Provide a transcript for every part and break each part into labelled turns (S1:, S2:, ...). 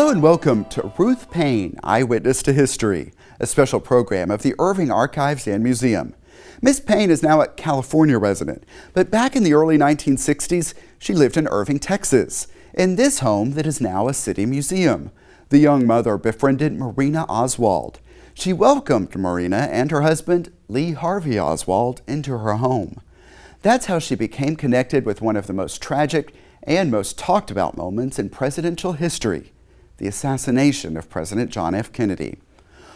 S1: Hello and welcome to Ruth Paine, Eyewitness to History, a special program of the Irving Archives and Museum. Miss Payne is now a California resident, but back in the early 1960s, she lived in Irving, Texas, in this home that is now a city museum. The young mother befriended Marina Oswald. She welcomed Marina and her husband, Harvey Oswald, into her home. That's how she became connected with one of the most tragic and most talked about moments in presidential history, the assassination of President John F. Kennedy.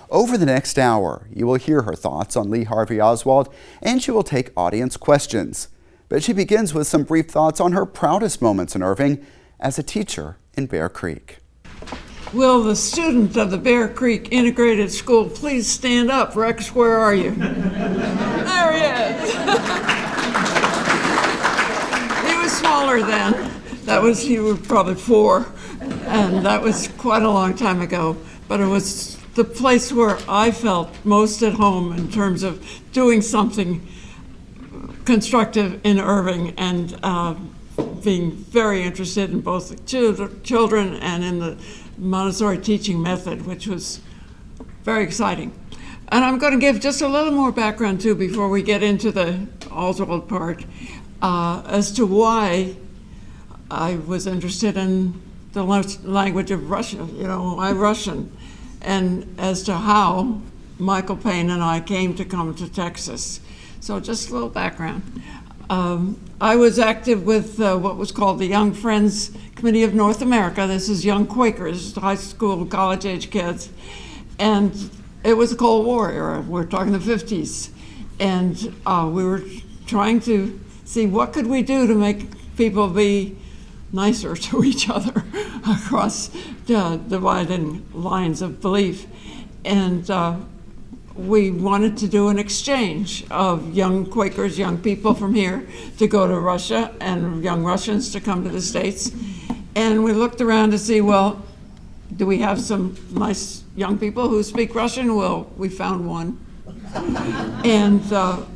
S1: Over the next hour, you will hear her thoughts on Harvey Oswald, and she will take audience questions. But she begins with some brief thoughts on her proudest moments in Irving as a teacher in Bear Creek.
S2: Will the student of the Bear Creek Integrated School please stand up? Rex, where are you? There he is. He was smaller then. He was probably 4, and that was quite a long time ago. But it was the place where I felt most at home in terms of doing something constructive in Irving and being very interested in both the children and in the Montessori teaching method, which was very exciting. And I'm going to give just a little more background too before we get into the Oswald part as to why I was interested in the language of Russia, I'm Russian, and as to how Michael Payne and I came to Texas. So just a little background. I was active with what was called the Young Friends Committee of North America. This is young Quakers, high school, college-age kids. And it was the Cold War era. We're talking the 50s. And we were trying to see what could we do to make people be nicer to each other across dividing lines of belief. And we wanted to do an exchange of young Quakers, young people from here to go to Russia and young Russians to come to the States. And we looked around to see, well, do we have some nice young people who speak Russian? Well, we found one. And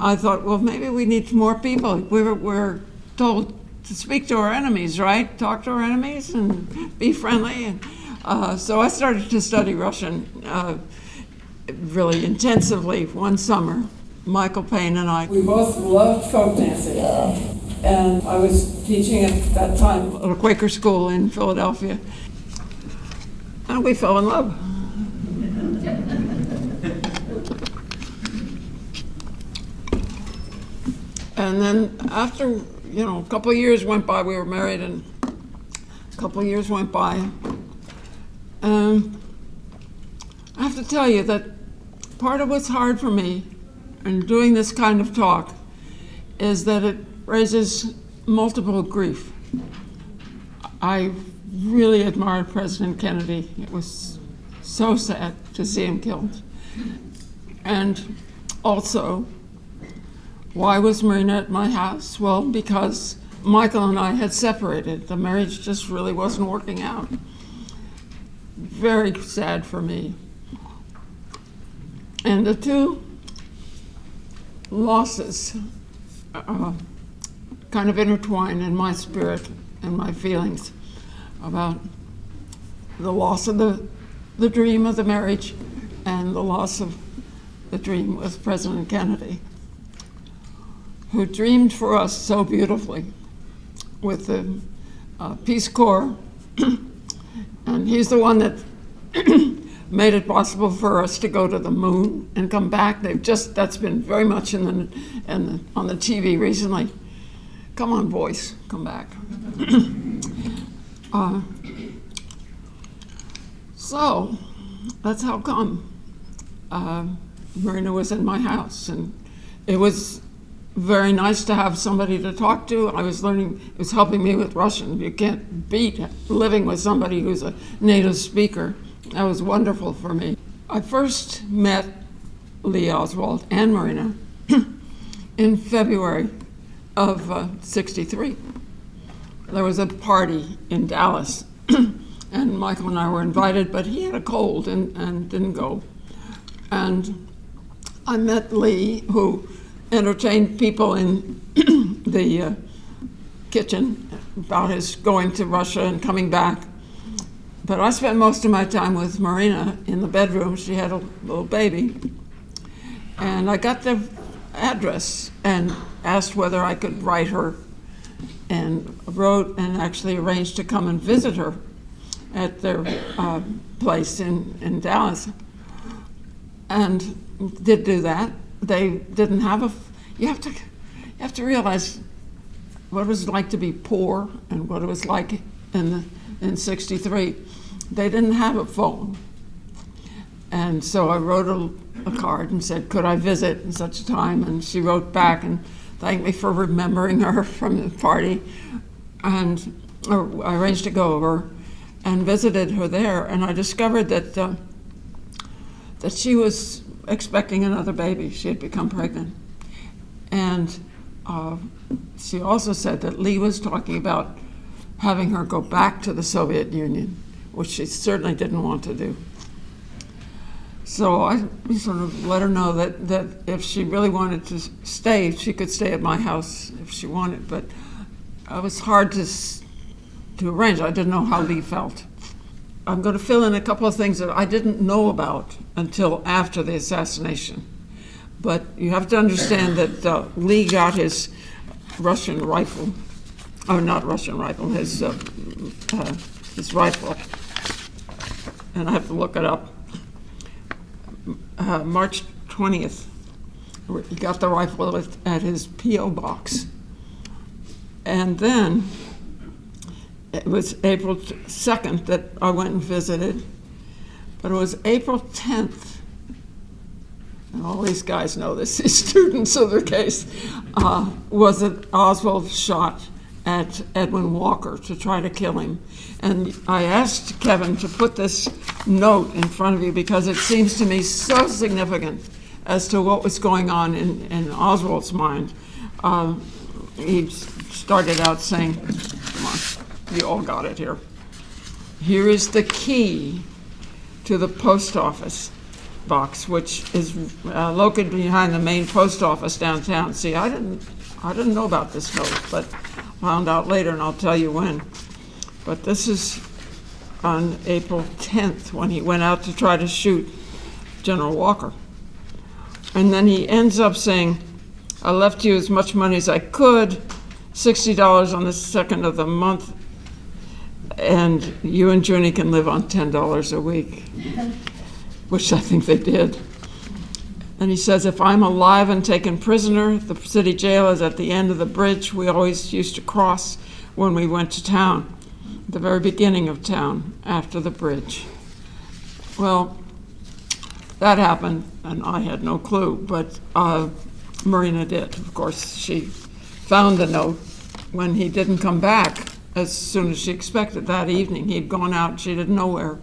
S2: I thought, well, maybe we need more people. We're told to speak to our enemies, right? Talk to our enemies and be friendly. And so I started to study Russian really intensively one summer. Michael Payne and I, we both loved folk dancing. And I was teaching at that time at a Quaker school in Philadelphia. And we fell in love. And then after, a couple of years went by, we were married, and a couple of years went by. I have to tell you that part of what's hard for me in doing this kind of talk is that it raises multiple grief. I really admired President Kennedy. It was so sad to see him killed. And also, why was Marina at my house? Well, because Michael and I had separated. The marriage just really wasn't working out. Very sad for me. And the two losses kind of intertwine in my spirit and my feelings about the loss of the dream of the marriage and the loss of the dream with President Kennedy, who dreamed for us so beautifully with the Peace Corps. And he's the one that made it possible for us to go to the moon and come back. That's been very much on the TV recently. Come on, boys, come back. So that's how come Marina was in my house, and it was very nice to have somebody to talk to. I was learning, it was helping me with Russian. You can't beat living with somebody who's a native speaker. That was wonderful for me. I first met Oswald and Marina in February of '63. There was a party in Dallas, and Michael and I were invited, but he had a cold and didn't go. And I met Lee, who entertained people in the kitchen about his going to Russia and coming back. But I spent most of my time with Marina in the bedroom. She had a little baby. And I got the address and asked whether I could write her, and wrote and actually arranged to come and visit her at their place in Dallas. And did do that. They didn't have you have to realize what it was like to be poor and what it was like in 63. They didn't have a phone. And so I wrote a card and said, could I visit in such a time? And she wrote back and thanked me for remembering her from the party. And I arranged to go over and visited her there. And I discovered that she was expecting another baby. She had become pregnant. And she also said that Lee was talking about having her go back to the Soviet Union, which she certainly didn't want to do. So I sort of let her know that if she really wanted to stay, she could stay at my house if she wanted. But it was hard to arrange. I didn't know how Lee felt. I'm going to fill in a couple of things that I didn't know about until after the assassination. But you have to understand that Lee got his Russian rifle, not Russian rifle, his rifle, and I have to look it up. March 20th, he got the rifle at his P.O. box. And then it was April 2nd that I went and visited, but it was April 10th, and all these guys know this, these students of the case, was that Oswald shot at Edwin Walker to try to kill him. And I asked Kevin to put this note in front of you because it seems to me so significant as to what was going on in Oswald's mind. He started out saying, come on, you all got it here. Here is the key to the post office box, which is located behind the main post office downtown. See, I didn't know about this note, but found out later, and I'll tell you when. But this is on April 10th when he went out to try to shoot General Walker. And then he ends up saying, I left you as much money as I could, $60 on the 2nd of the month, and you and Junie can live on $10 a week, which I think they did. And he says, if I'm alive and taken prisoner, the city jail is at the end of the bridge we always used to cross when we went to town, the very beginning of town, after the bridge. Well, that happened, and I had no clue, but Marina did. Of course, she found the note when he didn't come back as soon as she expected that evening. He'd gone out, she didn't know where.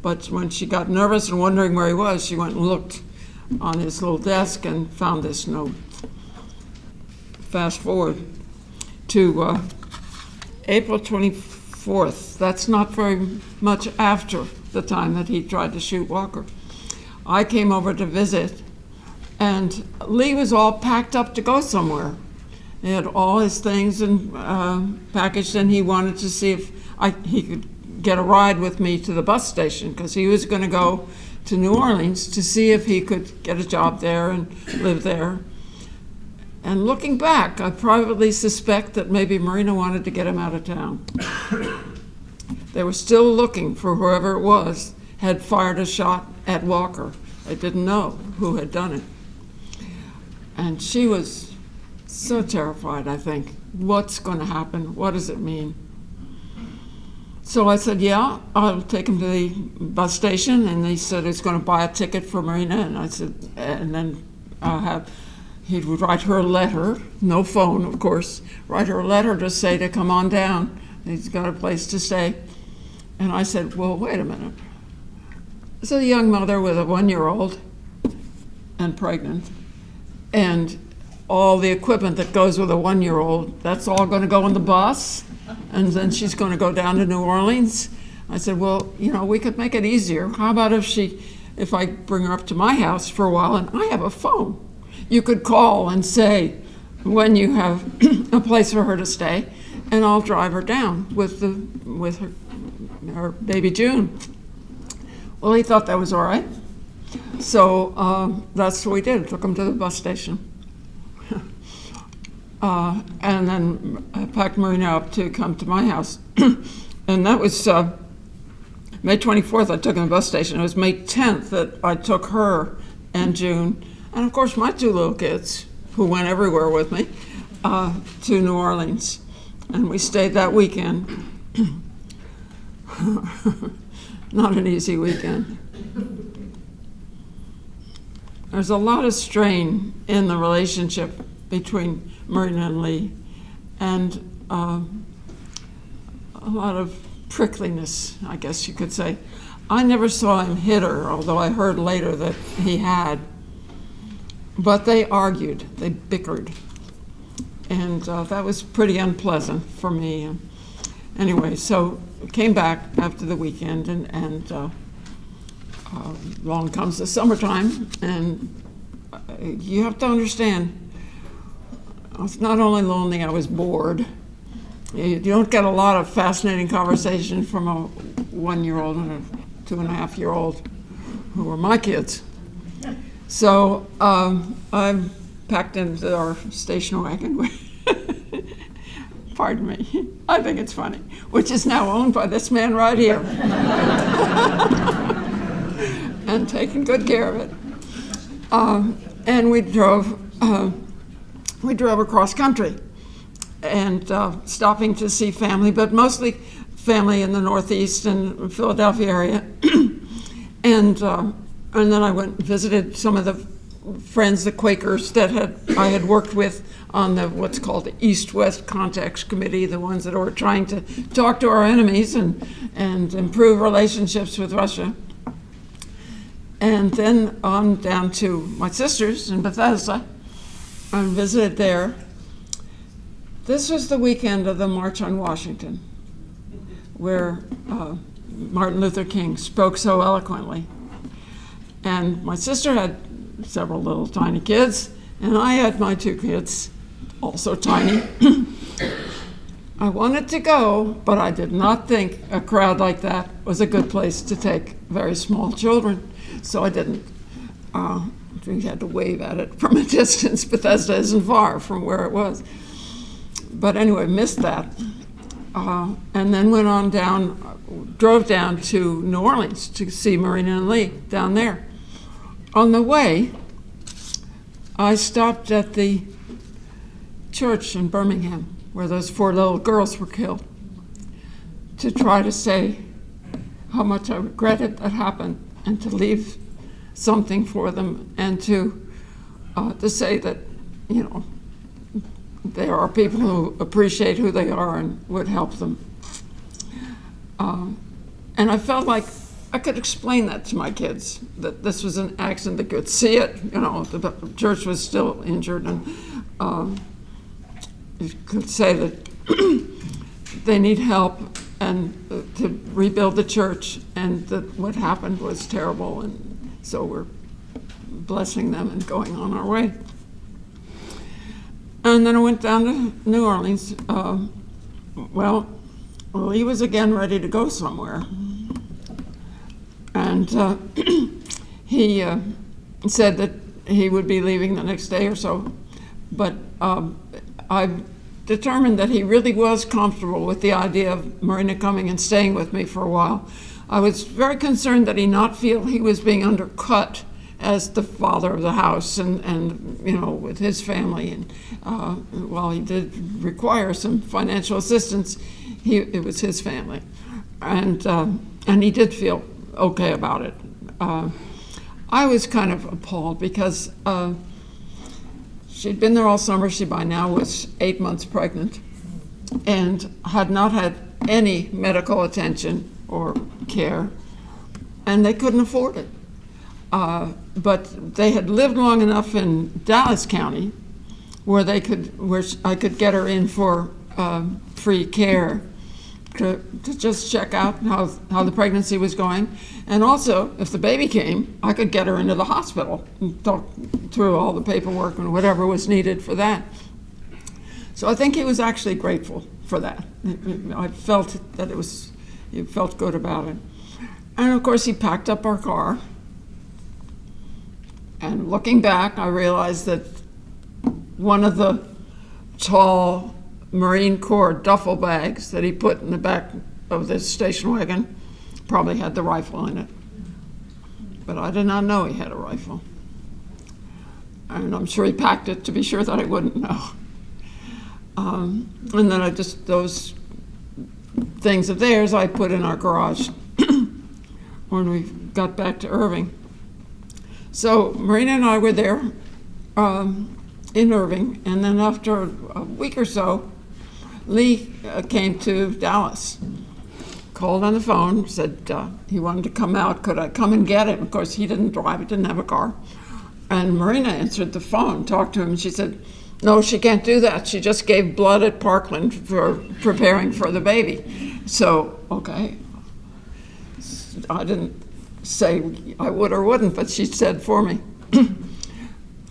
S2: But when she got nervous and wondering where he was, she went and looked on his little desk and found this note. Fast forward to April 24th. That's not very much after the time that he tried to shoot Walker. I came over to visit, and Lee was all packed up to go somewhere. He had all his things and packaged, and he wanted to see if he could get a ride with me to the bus station, because he was going to go to New Orleans to see if he could get a job there and live there. And looking back, I privately suspect that maybe Marina wanted to get him out of town. They were still looking for whoever it was had fired a shot at Walker. They didn't know who had done it. And she was so terrified, I think. What's going to happen? What does it mean? So I said, yeah, I'll take him to the bus station. And he said he's going to buy a ticket for Marina. And I said, and then he would write her a letter, no phone, of course, write her a letter to say to come on down. He's got a place to stay. And I said, well, wait a minute. This is a young mother with a 1-year-old and pregnant, and all the equipment that goes with a 1-year-old, that's all going to go on the bus, and then she's going to go down to New Orleans. I said, well, we could make it easier. How about if I bring her up to my house for a while, and I have a phone. You could call and say when you have a place for her to stay, and I'll drive her down with her her baby June. Well, he thought that was all right. So that's what we did. Took him to the bus station. And then I packed Marina up to come to my house. And that was May 24th, I took him to the bus station. It was May 10th that I took her and June, and of course my two little kids, who went everywhere with me, to New Orleans. And we stayed that weekend. Not an easy weekend. There's a lot of strain in the relationship between Marina and Lee, and a lot of prickliness, I guess you could say. I never saw him hit her, although I heard later that he had. But they argued, they bickered. And that was pretty unpleasant for me. Anyway, so came back after the weekend, and along comes the summertime, and you have to understand, I was not only lonely, I was bored. You don't get a lot of fascinating conversation from a 1-year-old and a 2.5-year-old who were my kids. So I packed into our station wagon, pardon me, I think it's funny, which is now owned by this man right here. And taking good care of it. And we drove across country and stopping to see family, but mostly family in the Northeast and Philadelphia area. And then I went and visited some of the friends, the Quakers that I had worked with on the what's called the East-West Context Committee, the ones that were trying to talk to our enemies and improve relationships with Russia. And then on down to my sister's in Bethesda and visited there. This was the weekend of the March on Washington, where Martin Luther King spoke so eloquently. And my sister had several little tiny kids, and I had my two kids, also tiny. I wanted to go, but I did not think a crowd like that was a good place to take very small children, so I didn't. We had to wave at it from a distance. Bethesda isn't far from where it was. But anyway, missed that. And then went on down, drove down to New Orleans to see Marina and Lee down there. On the way, I stopped at the church in Birmingham where those 4 little girls were killed to try to say how much I regretted that happened and to leave something for them and to say that, you know, there are people who appreciate who they are and would help them. And I felt like I could explain that to my kids, that this was an accident. They could see it, you know, the church was still injured, and you could say that they need help and to rebuild the church, and that what happened was terrible, and so we're blessing them and going on our way. And then I went down to New Orleans. Well, he was again ready to go somewhere. And he said that he would be leaving the next day or so. But I determined that he really was comfortable with the idea of Marina coming and staying with me for a while. I was very concerned that he not feel he was being undercut as the father of the house and you know, with his family. And while he did require some financial assistance, it was his family. And he did feel okay about it. I was kind of appalled because she'd been there all summer. She by now was 8 months pregnant and had not had any medical attention or care, and they couldn't afford it. But they had lived long enough in Dallas County where I could get her in for free care to just check out how the pregnancy was going. And also, if the baby came, I could get her into the hospital and talk through all the paperwork and whatever was needed for that. So I think he was actually grateful for that. I felt that it was, he felt good about it. And of course, he packed up our car. And looking back, I realized that one of the tall Marine Corps duffel bags that he put in the back of the station wagon probably had the rifle in it. But I did not know he had a rifle. And I'm sure he packed it to be sure that I wouldn't know. And then those things of theirs I put in our garage when we got back to Irving. So Marina and I were there in Irving, and then after a week or so, Lee came to Dallas, called on the phone, said he wanted to come out. Could I come and get him? Of course, he didn't drive, he didn't have a car. And Marina answered the phone, talked to him, and she said, no, she can't do that. She just gave blood at Parkland for preparing for the baby. So, okay. I didn't say I would or wouldn't, but she said for me.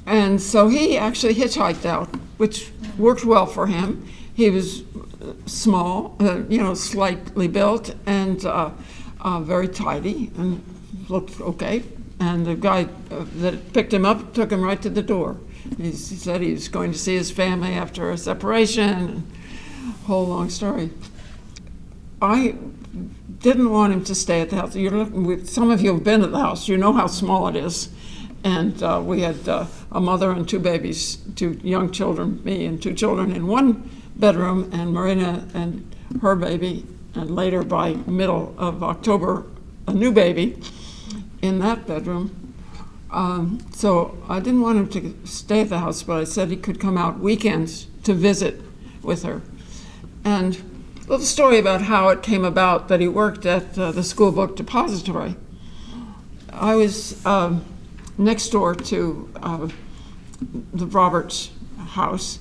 S2: And so he actually hitchhiked out, which worked well for him. He was small, slightly built, and very tidy, and looked okay. And the guy that picked him up took him right to the door. He said he was going to see his family after a separation, whole long story. I didn't want him to stay at the house. Some of you have been at the house. You know how small it is. And we had a mother and two babies, two young children, me and two children in one bedroom, and Marina and her baby, and later by middle of October, a new baby in that bedroom. So I didn't want him to stay at the house, but I said he could come out weekends to visit with her. And a little story about how it came about that he worked at the school book depository. I was next door to the Roberts house.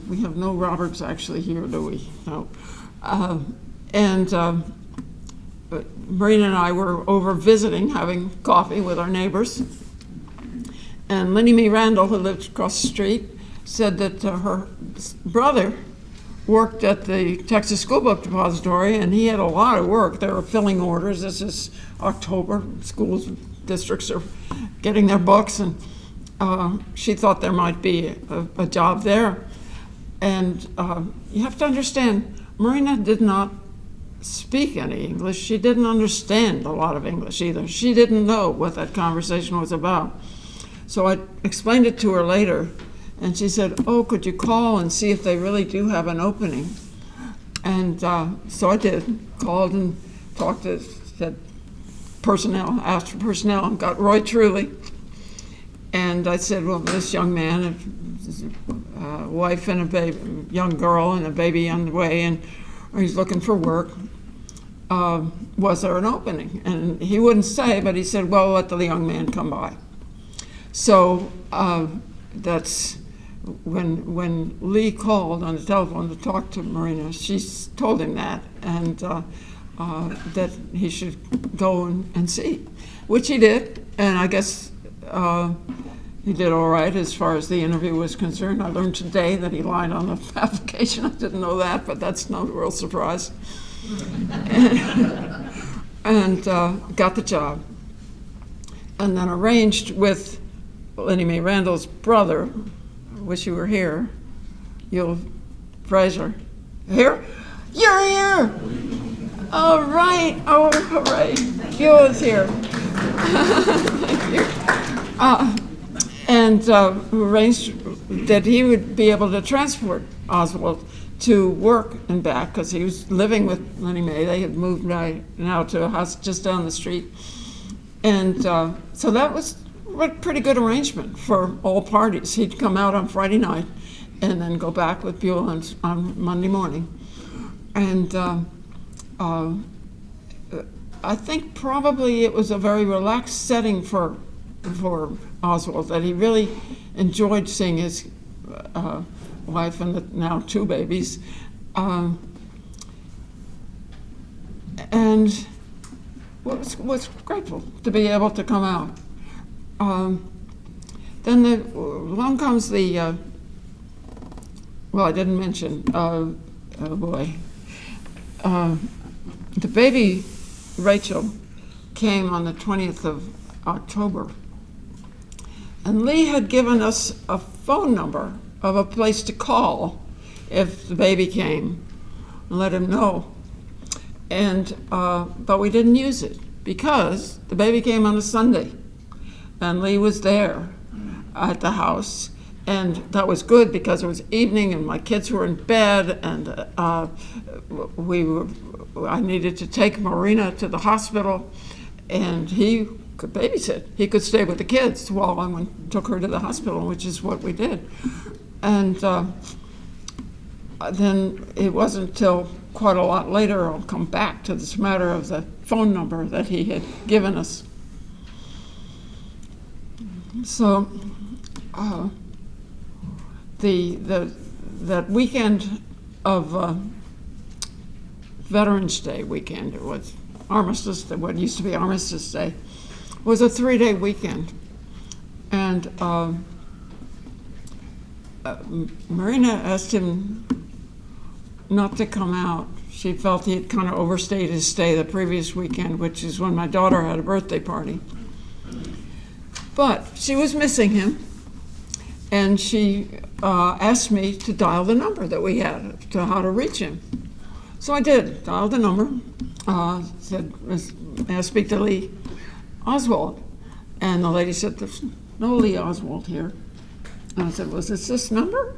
S2: We have no Roberts actually here, do we? No. Marina and I were over visiting, having coffee with our neighbors. And Linnie Mae Randall, who lived across the street, said that her brother worked at the Texas School Book Depository, and he had a lot of work. They were filling orders. This is October. Schools, districts are getting their books, and she thought there might be a job there. And you have to understand, Marina did not speak any English. She didn't understand a lot of English either. She didn't know what that conversation was about. So I explained it to her later, and she said, oh, could you call and see if they really do have an opening? And so I did, called and talked to, said personnel, asked for personnel, and got Roy Truly. And I said, well, this young man, a wife and a baby, young girl and a baby on the way, and he's looking for work. Was there an opening? And he wouldn't say, but he said, well, let the young man come by. So that's when Lee called on the telephone to talk to Marina, she told him that, and that he should go and see, which he did, and I guess he did all right as far as the interview was concerned. I learned today that he lied on the application. I didn't know that, but that's no real surprise. and got the job, and then arranged with Linnie Mae Randall's brother. I wish you were here. You'll, Fraser. Here? You're here! All right. Oh, hooray. Gil is here. Thank you. And arranged that he would be able to transport Oswald to work and back, because he was living with Linnie Mae. They had moved now to a house just down the street. And so that was a pretty good arrangement for all parties. He'd come out on Friday night and then go back with Buell on Monday morning. And I think probably it was a very relaxed setting for Oswald, that he really enjoyed seeing his wife and the now two babies, and was grateful to be able to come out. Then along comes the, well, I didn't mention, oh boy, the baby, Rachel, came on the 20th of October. And Lee had given us a phone number of a place to call if the baby came and let him know. And but we didn't use it because the baby came on a Sunday and Lee was there at the house. And that was good because it was evening and my kids were in bed, and I needed to take Marina to the hospital, and he could babysit. He could stay with the kids while I took her to the hospital, which is what we did. And then it wasn't until quite a lot later I'll come back to this matter of the phone number that he had given us. So that weekend of Veterans Day weekend, it was Armistice, what used to be Armistice Day, was a 3-day weekend. And Marina asked him not to come out. She felt he had kind of overstayed his stay the previous weekend, which is when my daughter had a birthday party. But she was missing him, and she asked me to dial the number that we had to how to reach him. So I did, dialed the number, said, may I speak to Lee Oswald? And the lady said, there's no Lee Oswald here. And I said, was it this number?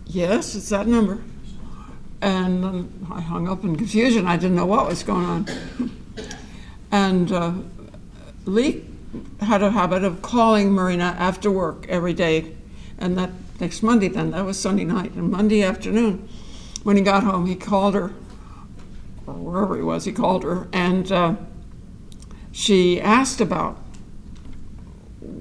S2: Yes, it's that number. And I hung up in confusion. I didn't know what was going on. And Lee had a habit of calling Marina after work every day. And that next Monday then, that was Sunday night. And Monday afternoon, when he got home, he called her, or wherever he was, he called her. And she asked about,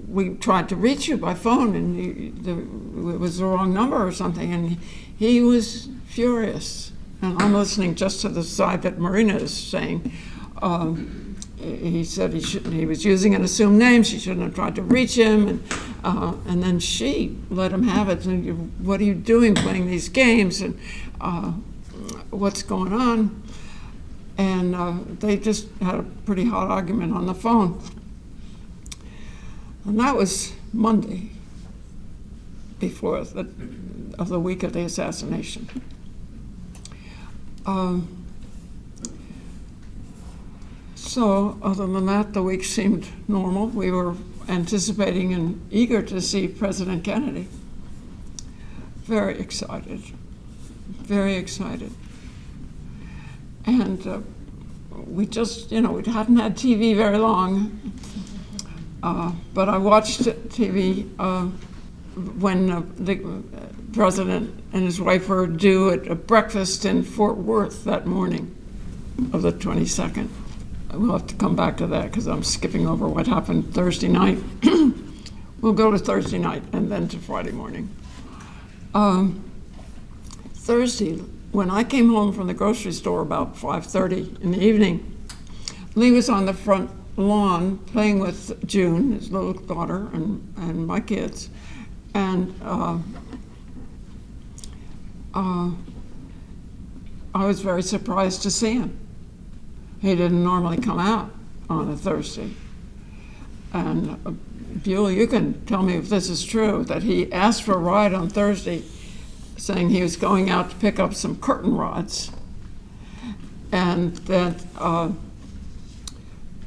S2: we tried to reach you by phone, and it was the wrong number or something. And he was furious. And I'm listening just to the side that Marina is saying. He said he was using an assumed name. She shouldn't have tried to reach him. And then she let him have it. And what are you doing playing these games? And what's going on? And they just had a pretty hot argument on the phone. And that was Monday before of the week of the assassination. So other than that, the week seemed normal. We were anticipating and eager to see President Kennedy. Very excited, very excited. And we just, we hadn't had TV very long, but I watched TV when the president and his wife were due at a breakfast in Fort Worth that morning of the 22nd. We'll have to come back to that because I'm skipping over what happened Thursday night. We'll go to Thursday night and then to Friday morning. Thursday, when I came home from the grocery store about 5:30 in the evening, Lee was on the front lawn playing with June, his little daughter, and my kids. And I was very surprised to see him. He didn't normally come out on a Thursday. And Buell, you can tell me if this is true, that he asked for a ride on Thursday, saying he was going out to pick up some curtain rods. And that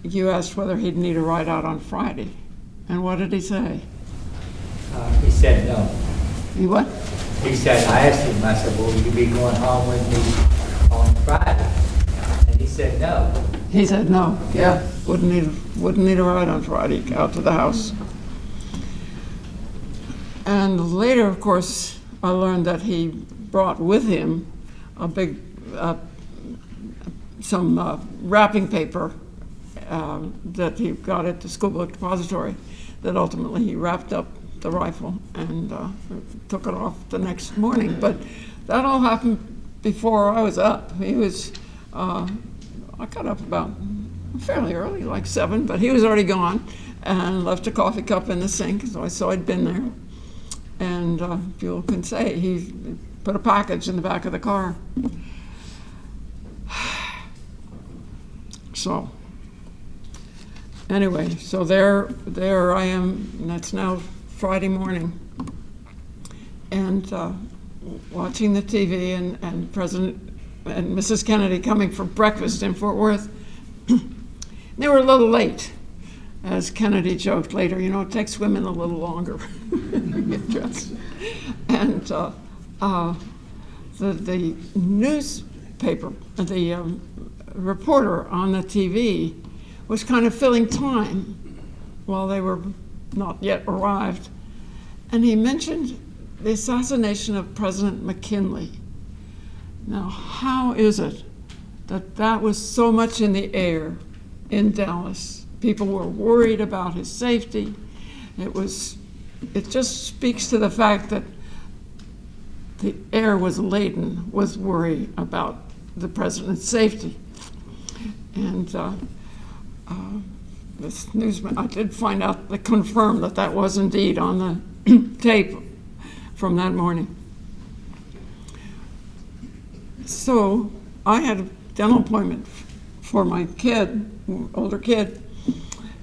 S2: you asked whether he'd need a ride out on Friday. And what did he say?
S3: He said no.
S2: He what?
S3: He said, I asked him, I said, well, will you be going home with me on Friday? And he said no.
S2: He said no, yeah. Wouldn't need a ride on Friday out to the house. And later, of course, I learned that he brought with him a big, some wrapping paper that he got at the school book depository that ultimately he wrapped up the rifle and took it off the next morning. But that all happened before I was up. He was, I got up about fairly early, like 7, but he was already gone and left a coffee cup in the sink, so I saw he'd been there. And Buell can say he put a package in the back of the car. So anyway, so there I am, and that's now Friday morning, and watching the TV and President and Mrs. Kennedy coming for breakfast in Fort Worth. They were a little late, as Kennedy joked later, you know, it takes women a little longer to get dressed. And the newspaper, the reporter on the TV was kind of filling time while they were not yet arrived. And he mentioned the assassination of President McKinley. Now, how is it that that was so much in the air in Dallas? People were worried about his safety. It just speaks to the fact that the air was laden with worry about the president's safety. And this newsman, I did find out, they confirmed that that was indeed on the tape from that morning. So I had a dental appointment for my kid, older kid,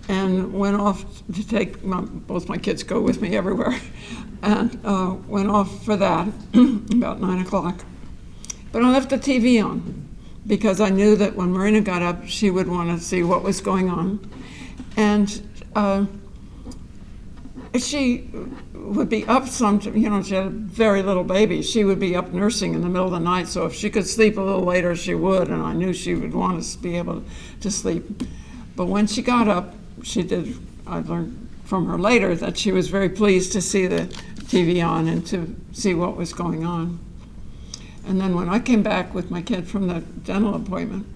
S2: and went off to take, both my kids go with me everywhere, and went off for that about 9 o'clock. But I left the TV on because I knew that when Marina got up, she would want to see what was going on. And she would be up you know, she had a very little baby. She would be up nursing in the middle of the night, so if she could sleep a little later, she would, and I knew she would want to be able to sleep. But when she got up, she did, I learned from her later that she was very pleased to see the TV on and to see what was going on. And then when I came back with my kid from the dental appointment,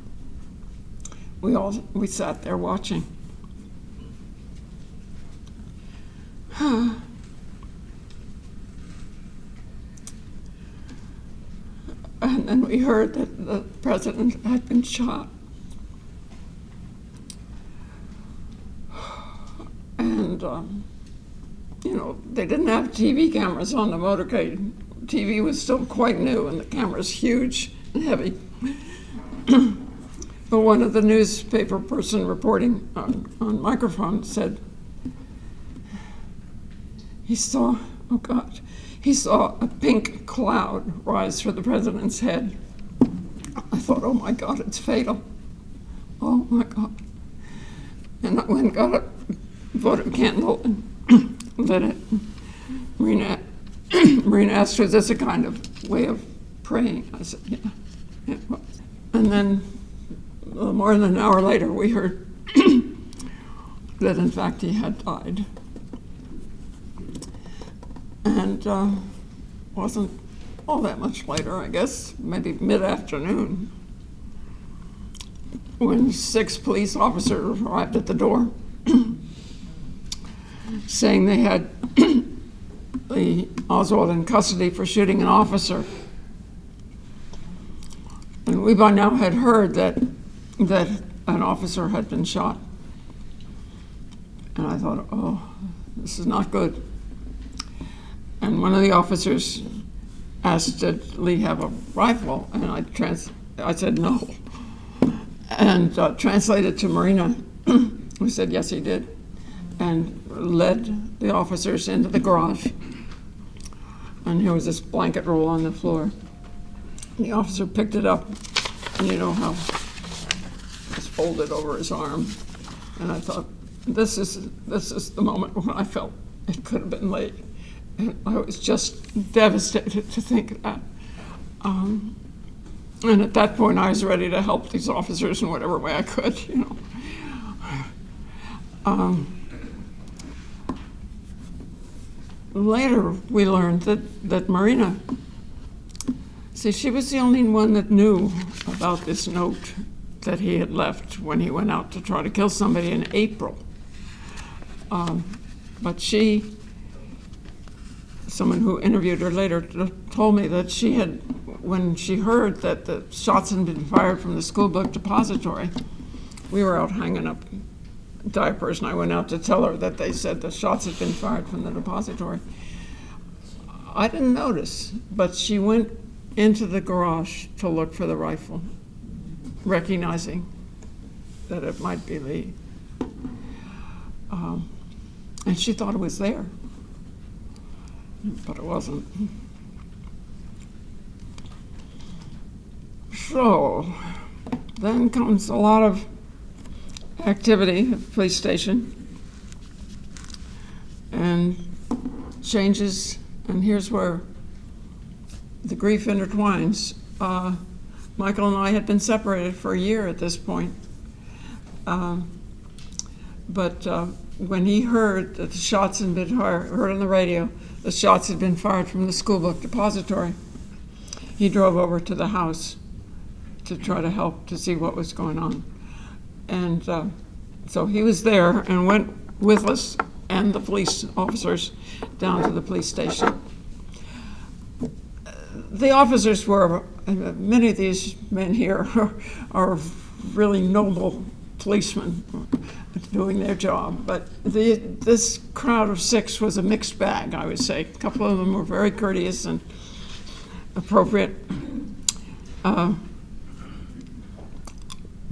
S2: we sat there watching. And then we heard that the president had been shot. And, you know, they didn't have TV cameras on the motorcade. TV was still quite new, and the camera's huge and heavy. But one of the newspaper person reporting on microphone said, he saw a pink cloud rise for the president's head. I thought, oh my God, it's fatal. Oh my God. And I went and got a votive candle and lit it. Marina asked, was this a kind of way of praying? I said, yeah, it was. And then a little more than an hour later, we heard that in fact he had died. And wasn't all that much later, I guess, maybe mid-afternoon, when 6 police officers arrived at the door saying they had the Oswald in custody for shooting an officer. And we by now had heard that an officer had been shot. And I thought, oh, this is not good. And one of the officers asked, did Lee have a rifle? And I said no. And translated to Marina, who said yes, he did, and led the officers into the garage. And here was this blanket roll on the floor. The officer picked it up, and you know how it was folded over his arm. And I thought, this is the moment when I felt it could have been late. And I was just devastated to think that. And at that point, I was ready to help these officers in whatever way I could, you know. Later, we learned that Marina, see, she was the only one that knew about this note that he had left when he went out to try to kill somebody in April. But someone who interviewed her later told me that she had, when she heard that the shots had been fired from the school book depository, we were out hanging up diapers, and I went out to tell her that they said the shots had been fired from the depository. I didn't notice, but she went into the garage to look for the rifle, recognizing that it might be Lee. And she thought it was there, but it wasn't. So then comes a lot of activity at the police station and changes, and here's where the grief intertwines. Michael and I had been separated for a year at this point, but when he heard that the shots had been heard on the radio, the shots had been fired from the school book depository, he drove over to the house to try to help to see what was going on. And so he was there and went with us and the police officers down to the police station. The officers were, many of these men here are really noble policemen doing their job, but this crowd of 6 was a mixed bag, I would say. A couple of them were very courteous and appropriate,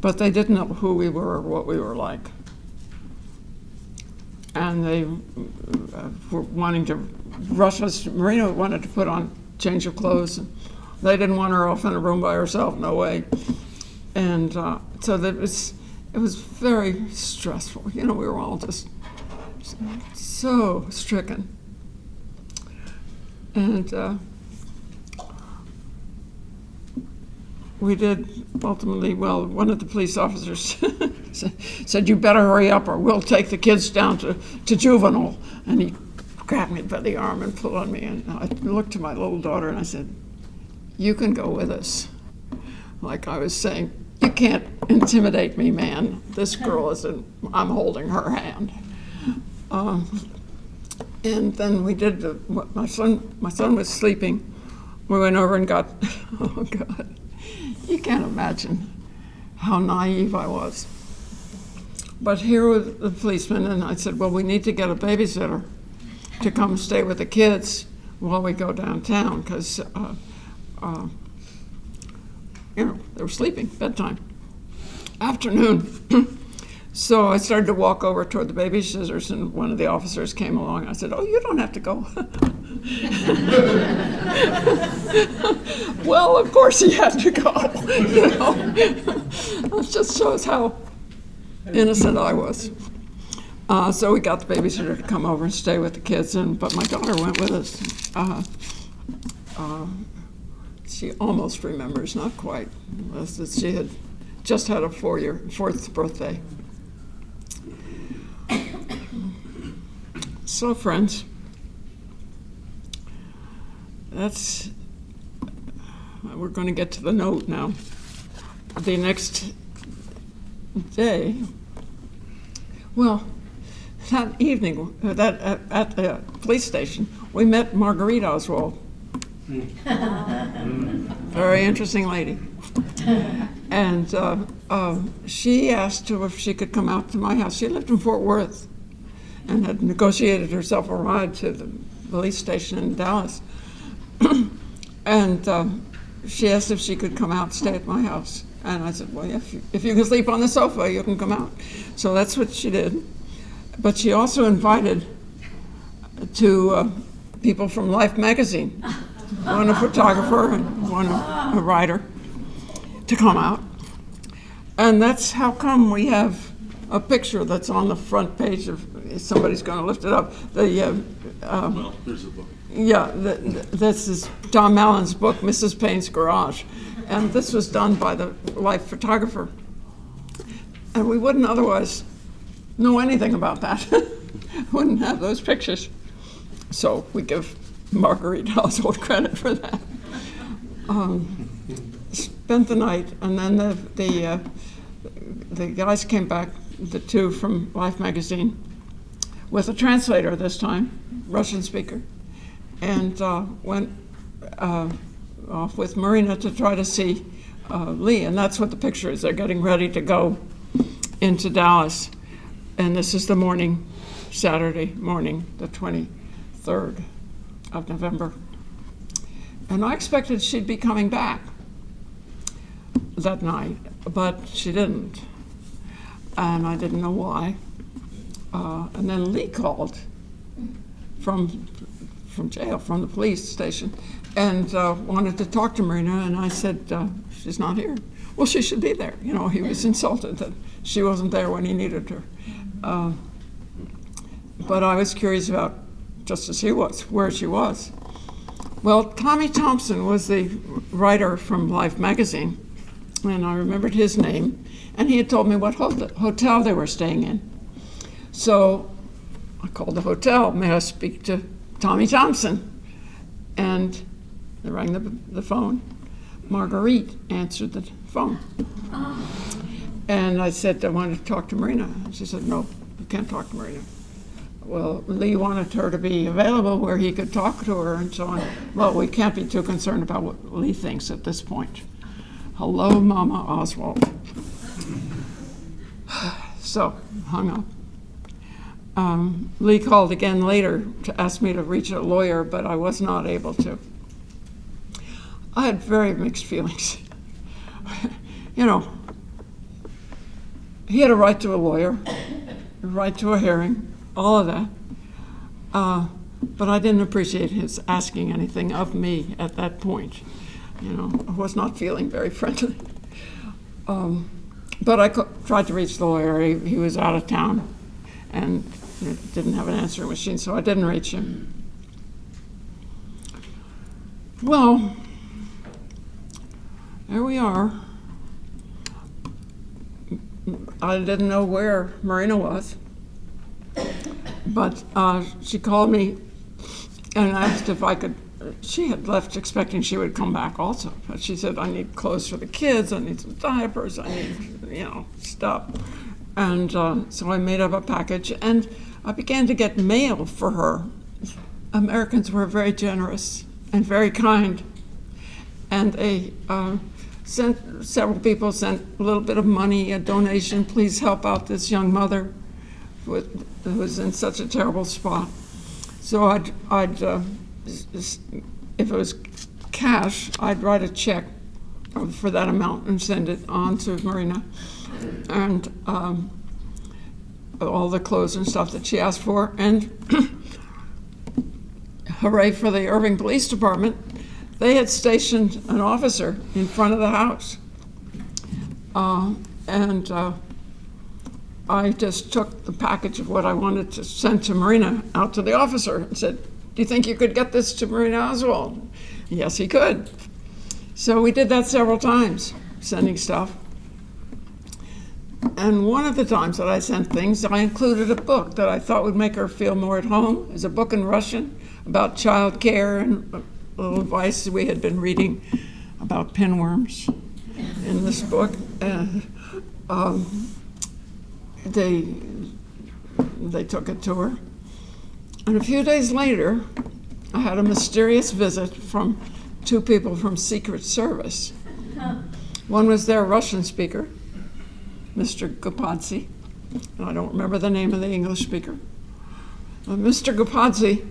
S2: but they didn't know who we were or what we were like. And they were wanting to rush us. Marina wanted to put on change of clothes, and they didn't want her off in a room by herself, no way. And so that it was very stressful. You know, we were all just so stricken. And we did ultimately, well, one of the police officers said, "You better hurry up or we'll take the kids down to juvenile." And he grabbed me by the arm and pulled on me. And I looked to my little daughter and I said, "You can go with us." Like I was saying, "You can't intimidate me, man. This girl isn't, I'm holding her hand." And then we did, my son was sleeping. We went over and got, oh God, you can't imagine how naive I was. But here were the policemen, and I said, "Well, we need to get a babysitter to come stay with the kids while we go downtown," because, you know, they were sleeping, bedtime. Afternoon. So I started to walk over toward the babysitters, and one of the officers came along. I said, "Oh, you don't have to go." Well, of course he had to go. You know? It just shows how innocent I was. So we got the babysitter to come over and stay with the kids, but my daughter went with us. She almost remembers, not quite. She had just had a 4th birthday. So, friends, we're going to get to the note now. The next day, well, that evening, at the police station, we met Marguerite Oswald. Very interesting lady. And she asked her if she could come out to my house. She lived in Fort Worth and had negotiated herself a ride to the police station in Dallas. And she asked if she could come out and stay at my house. And I said, "Well, if you can sleep on the sofa, you can come out." So that's what she did. But she also invited people from Life magazine, one a photographer and one a writer, to come out. And that's how come we have a picture that's on the front page of, somebody's going to lift it up.
S4: Well, there's a book.
S2: Yeah, this is Tom Allen's book, Mrs. Payne's Garage. And this was done by the Life photographer. And we wouldn't otherwise know anything about that. Wouldn't have those pictures. So we give Marguerite Oswald credit for that. Spent the night, and then the guys came back, the 2 from Life magazine, with a translator this time, Russian speaker, and went off with Marina to try to see Lee, and that's what the picture is. They're getting ready to go into Dallas, and this is the morning, Saturday morning, the 23rd of November. And I expected she'd be coming back that night, but she didn't. and I didn't know why. And then Lee called from jail, from the police station, and wanted to talk to Marina, and I said, she's not here. Well, she should be there. You know, he was insulted that she wasn't there when he needed her. But I was curious about, just as he was, where she was. Well, Tommy Thompson was the writer from Life magazine, and I remembered his name, and he had told me what hotel they were staying in. So I called the hotel. May I speak to Tommy Thompson? And they rang the phone. Marguerite answered the phone. And I said, I wanted to talk to Marina. And she said, no, you can't talk to Marina. Well, Lee wanted her to be available where he could talk to her and so on. Well, we can't be too concerned about what Lee thinks at this point. Hello, Mama Oswald. So, hung up. Lee called again later to ask me to reach a lawyer, but I was not able to. I had very mixed feelings. You know, he had a right to a lawyer, a right to a hearing, all of that. But I didn't appreciate his asking anything of me at that point. You know, I was not feeling very friendly. But I tried to reach the lawyer. He was out of town and didn't have an answering machine, so I didn't reach him. Well, there we are. I didn't know where Marina was, but she called me and asked if I could. She had left expecting she would come back also, but she said, I need clothes for the kids, I need some diapers, I need, stuff. And so I made up a package, and I began to get mail for her. Americans were very generous and very kind, and several people sent a little bit of money, a donation. Please help out this young mother who was in such a terrible spot. So I'd if it was cash, I'd write a check for that amount and send it on to Marina, and all the clothes and stuff that she asked for. And hooray for the Irving Police Department. They had stationed an officer in front of the house. And I just took the package of what I wanted to send to Marina out to the officer and said, do you think you could get this to Marina Oswald? Yes, he could. So we did that several times, sending stuff. And one of the times that I sent things, I included a book that I thought would make her feel more at home. It was a book in Russian about child care and a little advice we had been reading about pinworms in this book. And they took it to her. And a few days later, I had a mysterious visit from two people from Secret Service. One was their Russian speaker, Mr. Gupadze, and I don't remember the name of the English speaker. Mr. Gupadze,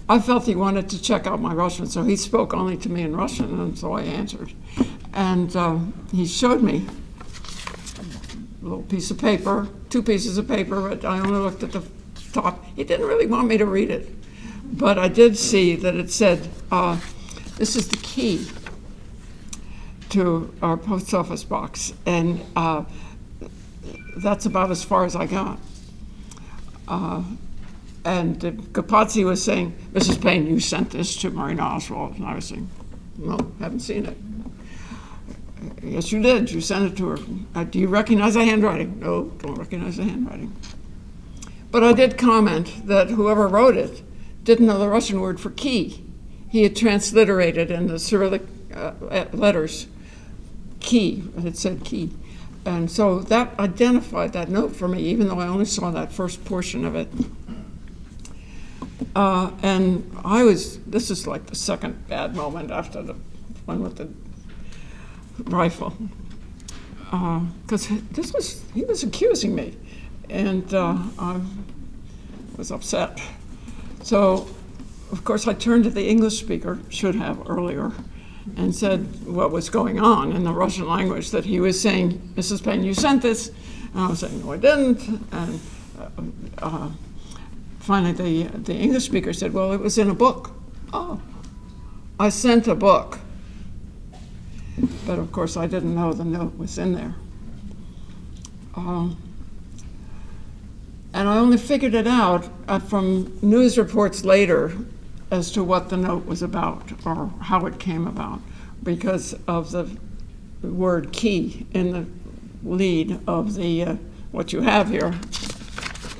S2: I felt he wanted to check out my Russian, so he spoke only to me in Russian, and so I answered. And he showed me a little piece of paper, two pieces of paper, but I only looked at the top. He didn't really want me to read it, but I did see that it said, this is the key to our post office box, and that's about as far as I got. And Gupadze was saying, Mrs. Payne, you sent this to Marina Oswald. And I was saying, no, haven't seen it. Yes, you did. You sent it to her. Do you recognize the handwriting? No, don't recognize the handwriting. But I did comment that whoever wrote it didn't know the Russian word for key. He had transliterated in the Cyrillic letters key. It said key. And so that identified that note for me, even though I only saw that first portion of it. And this is like the second bad moment after the one with the rifle. Because he was accusing me, and I was upset. So, of course, I turned to the English speaker, should have earlier, and said what was going on in the Russian language, that he was saying, Mrs. Payne, you sent this. And I was saying, no, I didn't. And finally, the English speaker said, well, it was in a book. Oh, I sent a book. But of course, I didn't know the note was in there. And I only figured it out from news reports later as to what the note was about or how it came about, because of the word key in the lead of the what you have here,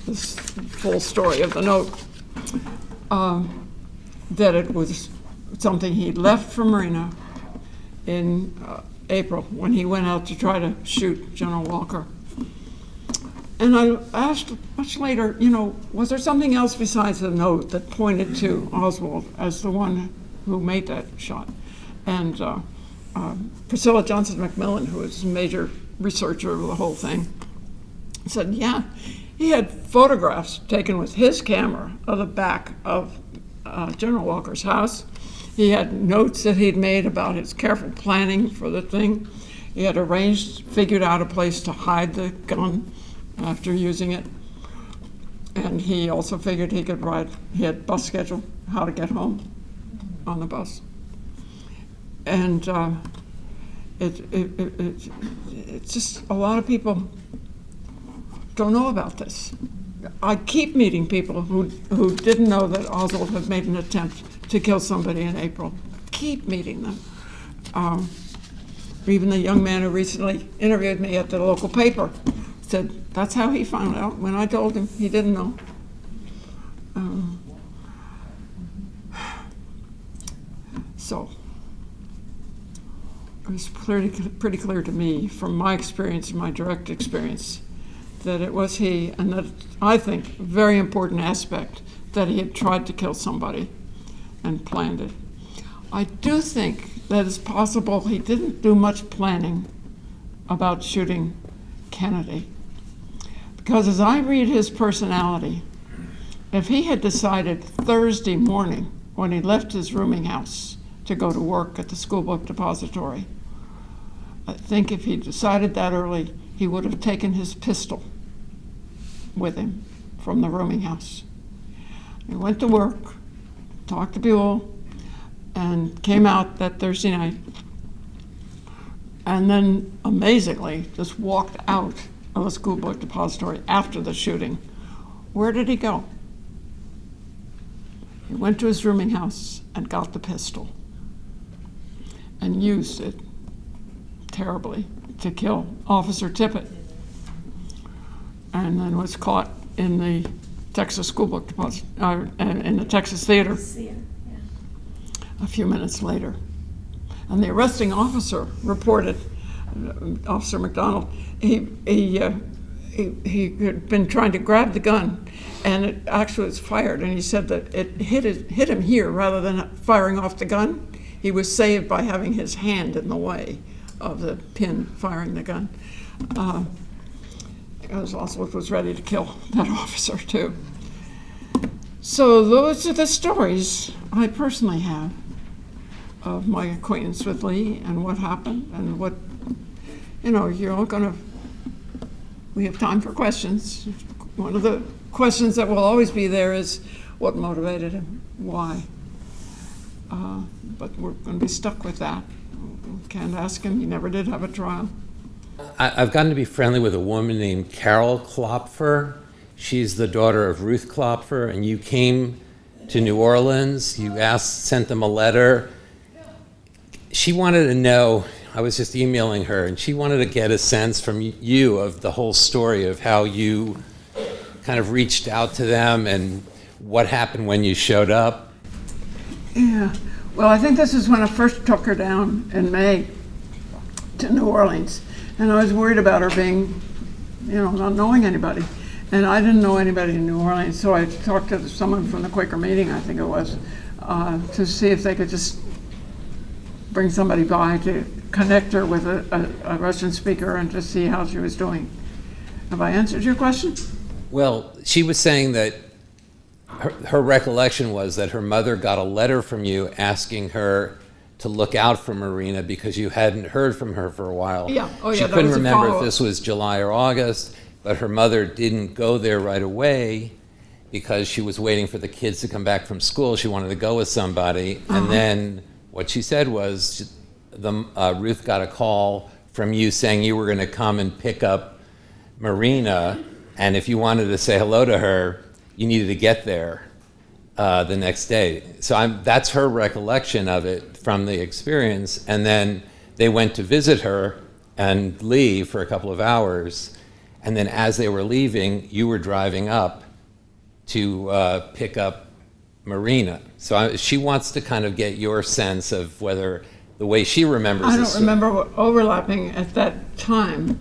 S2: this full story of the note, that it was something he left for Marina in April when he went out to try to shoot General Walker. And I asked much later, was there something else besides the note that pointed to Oswald as the one who made that shot? And Priscilla Johnson McMillan, who was a major researcher of the whole thing, said, yeah, he had photographs taken with his camera of the back of General Walker's house. He had notes that he'd made about his careful planning for the thing. He had figured out a place to hide the gun after using it. And he also figured he could he had bus schedule, how to get home on the bus. And it's just, a lot of people don't know about this. I keep meeting people who didn't know that Oswald had made an attempt to kill somebody in April. Keep meeting them. Even the young man who recently interviewed me at the local paper said that's how he found out. When I told him, he didn't know. So it was pretty clear to me from my experience, my direct experience, that it was he, and that I think a very important aspect, that he had tried to kill somebody and planned it. I do think that it's possible he didn't do much planning about shooting Kennedy. Because as I read his personality, if he had decided Thursday morning when he left his rooming house to go to work at the school book depository, I think if he decided that early, he would have taken his pistol with him from the rooming house. He went to work, talked to people, and came out that Thursday night, and then amazingly just walked out of the school book depository after the shooting. Where did he go? He went to his rooming house and got the pistol and used it terribly to kill Officer Tippit, and then was caught in the Texas school book depository, in the Texas Theater a few minutes later. And the arresting officer reported, Officer McDonald, he had been trying to grab the gun, and it actually was fired, and he said that it hit him here rather than firing off the gun. He was saved by having his hand in the way of the pin firing the gun. Because Oswald was ready to kill that officer too. So those are the stories I personally have of my acquaintance with Lee and what happened and what, you're all we have time for questions. One of the questions that will always be there is what motivated him, why? But we're going to be stuck with that. We can't ask him, he never did have a trial.
S5: I've gotten to be friendly with a woman named Carol Klopfer. She's the daughter of Ruth Klopfer, and you came to New Orleans, you sent them a letter. She wanted to know, I was just emailing her, and she wanted to get a sense from you of the whole story of how you kind of reached out to them and what happened when you showed up.
S2: Yeah, well, I think this is when I first took her down in May to New Orleans, and I was worried about her being, not knowing anybody. And I didn't know anybody in New Orleans, so I talked to someone from the Quaker meeting, I think it was, to see if they could just bring somebody by to connect her with a Russian speaker and just see how she was doing. Have I answered your question?
S5: Well, she was saying that her recollection was that her mother got a letter from you asking her to look out for Marina because you hadn't heard from her for a while.
S2: Yeah. Oh,
S5: She
S2: yeah, that
S5: couldn't
S2: was a
S5: remember if
S2: follow-up.
S5: this was July or August, but her mother didn't go there right away because she was waiting for the kids to come back from school. She wanted to go with somebody. And then what she said was, Ruth got a call from you saying you were going to come and pick up Marina, and if you wanted to say hello to her, you needed to get there the next day. So that's her recollection of it from the experience. And then they went to visit her and Lee for a couple of hours. And then as they were leaving, you were driving up to pick up Marina. So she wants to kind of get your sense of whether the way she remembers
S2: I
S5: this.
S2: don't remember overlapping at that time.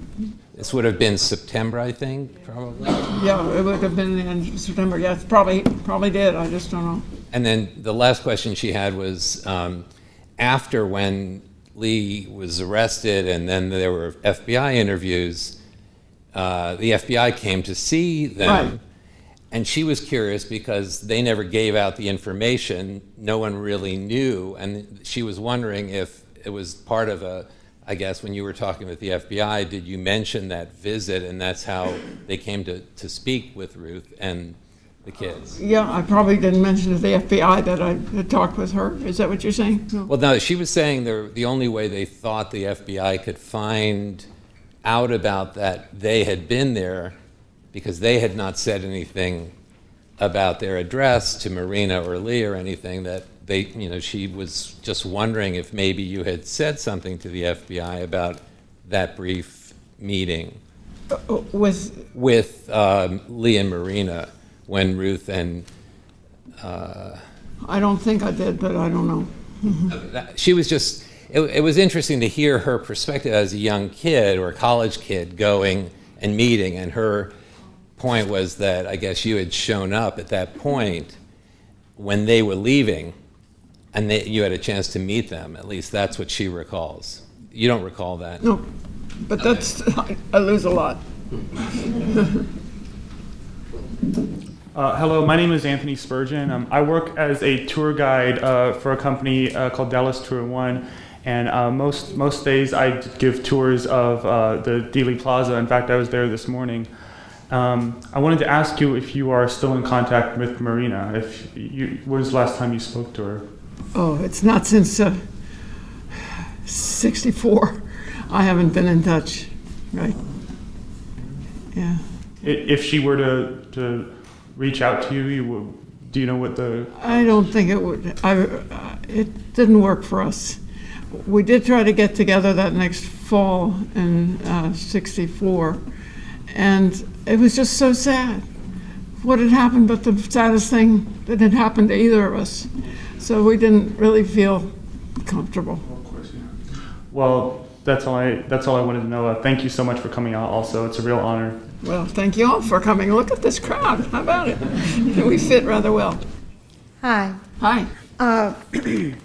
S5: This would have been September, I think, probably.
S2: Yeah, it would have been the end of September. Yeah, probably did. I just don't know.
S5: And then the last question she had was, after when Lee was arrested and then there were FBI interviews, the FBI came to see them.
S2: Right.
S5: And she was curious because they never gave out the information. No one really knew. And she was wondering if it was part of I guess when you were talking with the FBI, did you mention that visit? And that's how they came to speak with Ruth and the kids.
S2: Yeah, I probably didn't mention to the FBI that I had talked with her. Is that what you're saying? No.
S5: Well, no, she was saying the only way they thought the FBI could find out about that they had been there, because they had not said anything about their address to Marina or Lee or anything, that she was just wondering if maybe you had said something to the FBI about that brief meeting
S2: With
S5: Lee and Marina when Ruth and
S2: I don't think I did, but I don't know.
S5: she was just, it was interesting to hear her perspective as a young kid or a college kid going and meeting, and her point was that I guess you had shown up at that point when they were leaving and you had a chance to meet them. At least that's what she recalls. You don't recall that?
S2: No, but that's, I lose a lot.
S6: Hello, my name is Anthony Spurgeon. I work as a tour guide for a company called Dallas Tour One, and most days I give tours of the Dealey Plaza. In fact, I was there this morning. I wanted to ask you if you are still in contact with Marina. When was the last time you spoke to her?
S2: Oh, it's not since 64. I haven't been in touch, right? Yeah.
S6: If she were to reach out to you, do you know what the...
S2: I don't think it would. It didn't work for us. We did try to get together that next fall in 64, and it was just so sad. What had happened, but the saddest thing that had happened to either of us. So we didn't really feel comfortable.
S6: Of course, yeah. Well, that's all I wanted to know. Thank you so much for coming out also. It's a real honor.
S2: Well, thank you all for coming. Look at this crowd. How about it? We fit rather well.
S7: Hi,
S2: Hi,
S7: I'm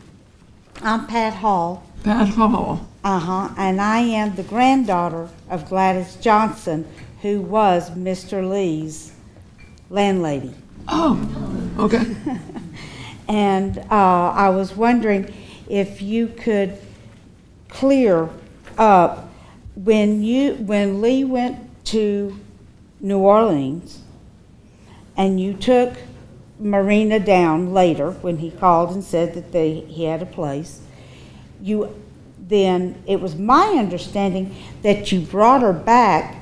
S7: Pat Hall.
S2: Pat Hall.
S7: And I am the granddaughter of Gladys Johnson, who was Mr. Lee's landlady.
S2: Oh, okay.
S7: And I was wondering if you could clear up when Lee went to New Orleans and you took Marina down later when he called and said that he had a place. Then it was my understanding that you brought her back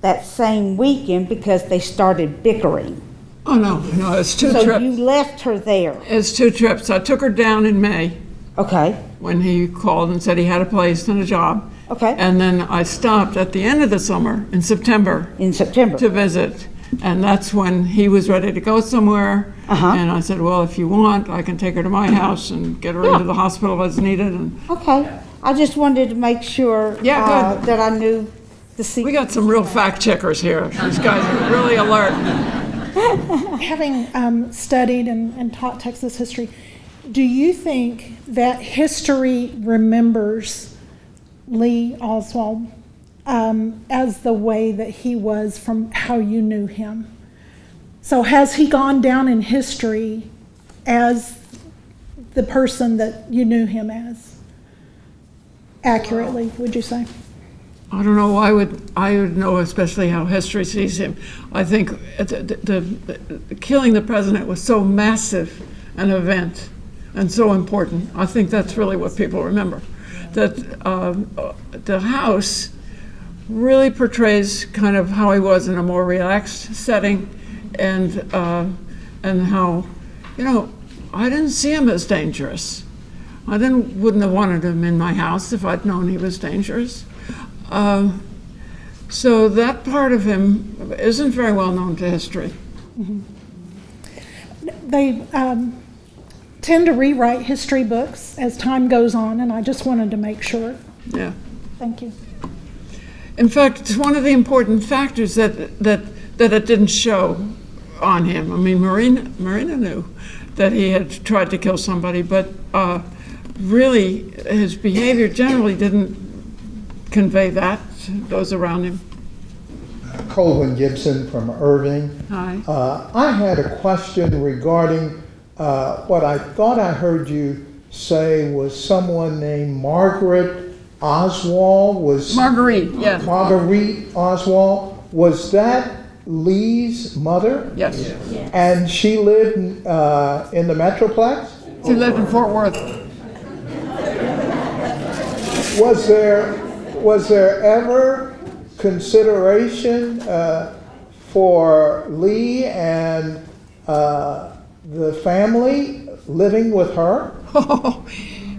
S7: that same weekend because they started bickering.
S2: Oh, no, it's two
S7: So
S2: trips.
S7: you left her there.
S2: It's 2 trips. I took her down in May
S7: Okay,
S2: when he called and said he had a place and a job.
S7: okay.
S2: And then I stopped at the end of the summer, in September,
S7: In September.
S2: to visit. And that's when he was ready to go somewhere. And I said, well, if you want, I can take her to my house and get her into the hospital as needed. And
S7: Okay. I just wanted to make sure
S2: Yeah, good.
S7: that I knew the
S2: we
S7: secret.
S2: got some real fact checkers here. These guys are really alert.
S8: Having studied and taught Texas history, do you think that history remembers Lee Oswald as the way that he was from how you knew him? So has he gone down in history as the person that you knew him as accurately, would you say?
S2: I don't know. I would know, especially how history sees him. I think the killing the president was so massive an event and so important. I think that's really what people remember. That the House really portrays kind of how he was in a more relaxed setting, and how, you know, I didn't see him as dangerous. I wouldn't have wanted him in my house if I'd known he was dangerous. So that part of him isn't very well known to history.
S8: Mm-hmm. They tend to rewrite history books as time goes on, and I just wanted to make sure.
S2: Yeah.
S8: Thank you.
S2: In fact, it's one of the important factors that it didn't show on him. I mean, Marina knew that he had tried to kill somebody, but really his behavior generally didn't convey that to those around him.
S9: Colvin Gibson from Irving.
S2: Hi.
S9: I had a question regarding what I thought I heard you say was someone named Margaret Oswald.
S2: Marguerite, yes.
S9: Marguerite Oswald. Was that Lee's mother?
S2: Yes.
S9: And she lived in the Metroplex?
S2: She lived in Fort Worth.
S9: Was there ever consideration for Lee and the family living with her?
S2: Oh,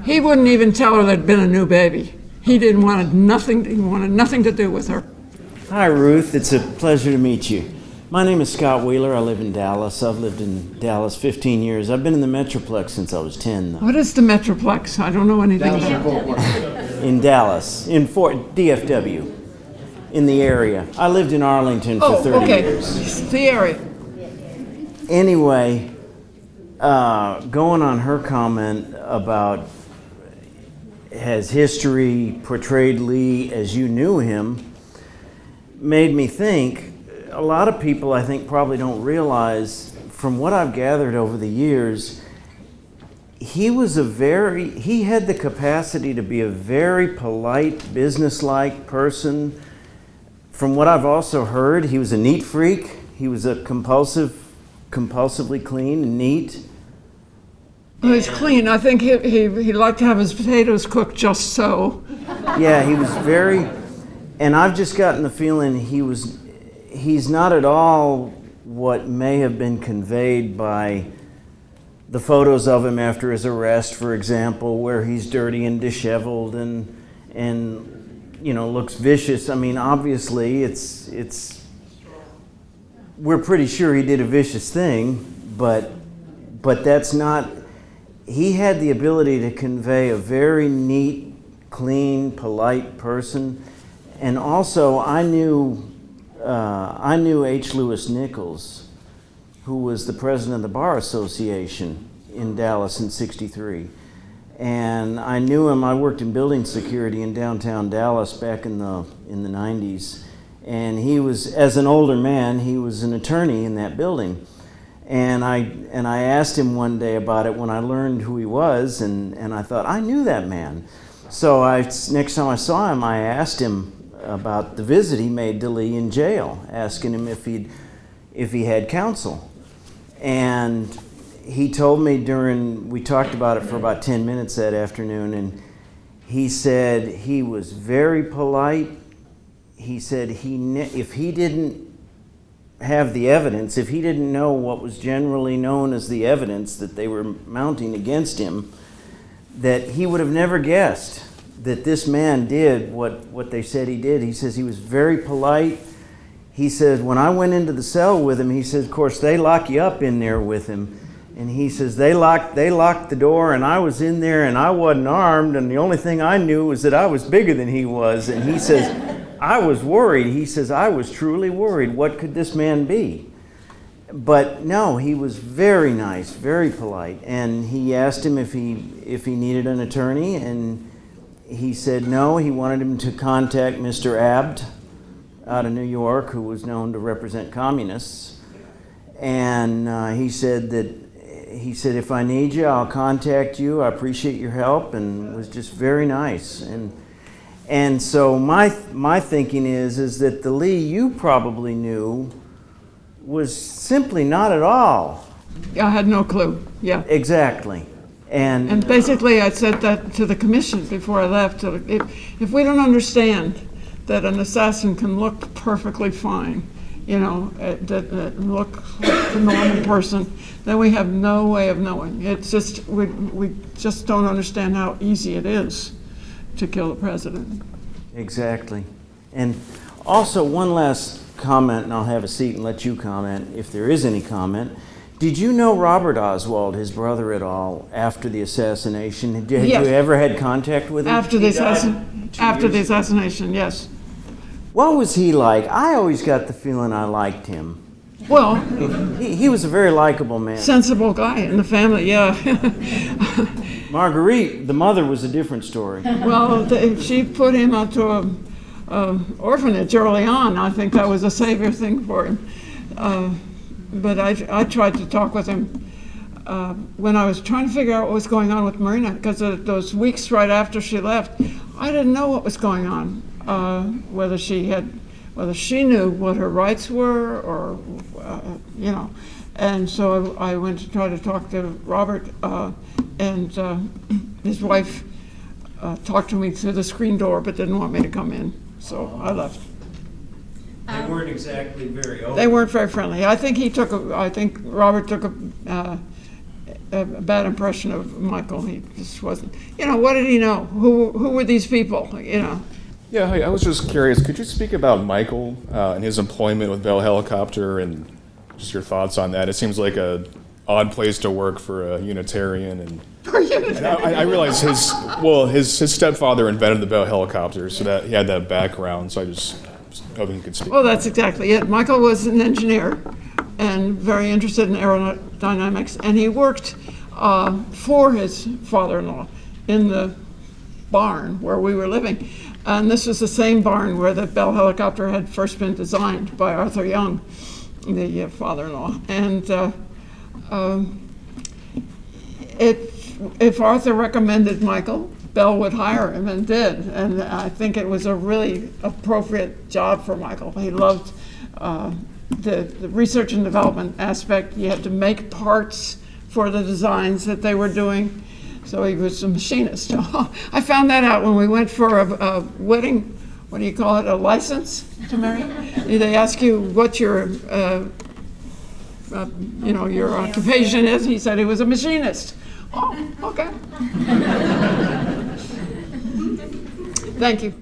S2: he wouldn't even tell her there'd been a new baby. He wanted nothing to do with her.
S10: Hi, Ruth. It's a pleasure to meet you. My name is Scott Wheeler. I live in Dallas. I've lived in Dallas 15 years. I've been in the Metroplex since I was 10.
S2: What is the Metroplex? I don't know anything about it.
S10: In Dallas, in Fort DFW, in the area. I lived in Arlington for 30 years.
S2: It's the area.
S10: Anyway, going on her comment about has history portrayed Lee as you knew him, made me think, a lot of people I think probably don't realize, from what I've gathered over the years, he had the capacity to be a very polite, businesslike person. From what I've also heard, he was a neat freak. He was a compulsively clean and neat.
S2: Well, he's clean. I think he liked to have his potatoes cooked just so.
S10: Yeah, he was very, and I've just gotten the feeling he's not at all what may have been conveyed by the photos of him after his arrest, for example, where he's dirty and disheveled and you know, looks vicious. I mean, obviously we're pretty sure he did a vicious thing, but that's not. He had the ability to convey a very neat, clean, polite person. And also, I knew H. Lewis Nichols, who was the president of the Bar Association in Dallas in '63. And I knew him. I worked in building security in downtown Dallas back in the 90s. And he was, as an older man, he was an attorney in that building. And I asked him one day about it when I learned who he was, and I thought, I knew that man. So next time I saw him, I asked him about the visit he made to Lee in jail, asking him if he had counsel. And he told me we talked about it for about 10 minutes that afternoon, and he said he was very polite. He said if he didn't have the evidence, if he didn't know what was generally known as the evidence that they were mounting against him, that he would have never guessed that this man did what they said he did. He says he was very polite. He says, when I went into the cell with him, he says, of course, they lock you up in there with him. And he says, they locked the door, and I was in there, and I wasn't armed, and the only thing I knew was that I was bigger than he was. And he says, I was worried. He says, I was truly worried. What could this man be? But no, he was very nice, very polite. And he asked him if he needed an attorney, and he said no. He wanted him to contact Mr. Abt out of New York, who was known to represent communists. And he said that he said, if I need you, I'll contact you. I appreciate your help, and was just very nice. And so my thinking is that the Lee you probably knew was simply not at all.
S2: I had no clue, yeah.
S10: Exactly.
S2: And basically I said that to the commission before I left. If we don't understand that an assassin can look perfectly fine, you know, that look like a normal person, then we have no way of knowing. It's just, we just don't understand how easy it is to kill the president.
S10: Exactly. And also one last comment, and I'll have a seat and let you comment if there is any comment. Did you know Robert Oswald, his brother, at all after the assassination? Had
S2: Yes.
S10: you ever had contact with him?
S2: After the assassination, yes.
S10: What was he like? I always got the feeling I liked him.
S2: Well,
S10: He was a very likable man.
S2: sensible guy in the family, yeah.
S10: Marguerite, the mother, was a different story.
S2: Well, she put him up to a orphanage early on. I think that was a savior thing for him. But I tried to talk with him when I was trying to figure out what was going on with Marina, because those weeks right after she left, I didn't know what was going on, whether she knew what her rights were, or you know. And so I went to try to talk to Robert, and his wife talked to me through the screen door, but didn't want me to come in, so I left.
S10: They weren't exactly very open.
S2: They weren't very friendly. I think Robert took a bad impression of Michael. He just wasn't, you know, what did he know? Who were these people, you know?
S11: Yeah, hi, I was just curious, could you speak about Michael and his employment with Bell Helicopter and just your thoughts on that? It seems like a odd place to work for a Unitarian, and I realize his stepfather invented the Bell Helicopter, so that he had that background, so I just hoping you could speak.
S2: Well, that's exactly it. Michael was an engineer and very interested in aerodynamics, and he worked for his father-in-law in the barn where we were living. And this was the same barn where the Bell helicopter had first been designed by Arthur Young, the father-in-law. And if Arthur recommended Michael, Bell would hire him, and did. And I think it was a really appropriate job for Michael. He loved the research and development aspect. You had to make parts for the designs that they were doing. So he was a machinist. I found that out when we went for a wedding, what do you call it, a license to marry? They ask you what your your occupation is. He said he was a machinist. Oh, okay. Thank you.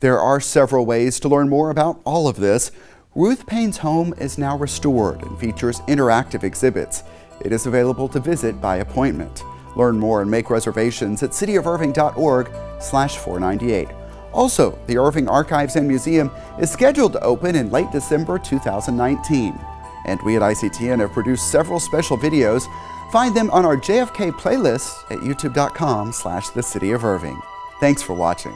S1: There are several ways to learn more about all of this. Ruth Paine's home is now restored and features interactive exhibits. It is available to visit by appointment. Learn more and make reservations at cityofirving.org/498. Also, the Irving Archives and Museum is scheduled to open in late December 2019. And we at ICTN have produced several special videos. Find them on our JFK playlist at youtube.com/thecityofirving. Thanks for watching.